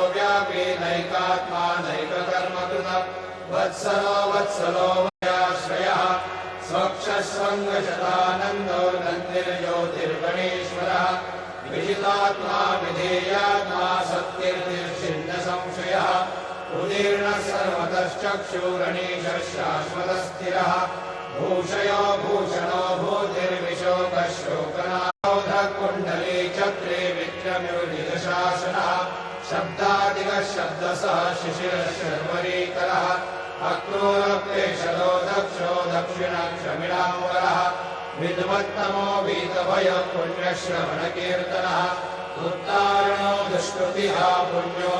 सर्वव्यापी नैकात्मा नैककर्मकृत वत्सलो वत्सलो मयाश्रयः स्वक्षस्वङ्गशतानन्दो नन्दिर्ज्योतिर्गणेश्वरः विजितात्मा विधेयात्मा सत्कीर्तिर्छिन्न संशयः उदीर्णः सर्वतश्चक्षुरणीशः शाश्वतस्थिरः भूषयो भूषणो भूतिर्विशोकः शोकनाशोधः कुण्डली चक्रे विक्रम्योनिदशासनः शब्दादिकः शब्दसः शिशिरः शर्वरीकरः अक्रूरप्रेषदो दक्षो दक्षिणक्षमिणाम्बरः विद्वत्तमो वीतभयः पुण्यश्रवणकीर्तनः उत्तारणो दुष्कृतिः पुण्यो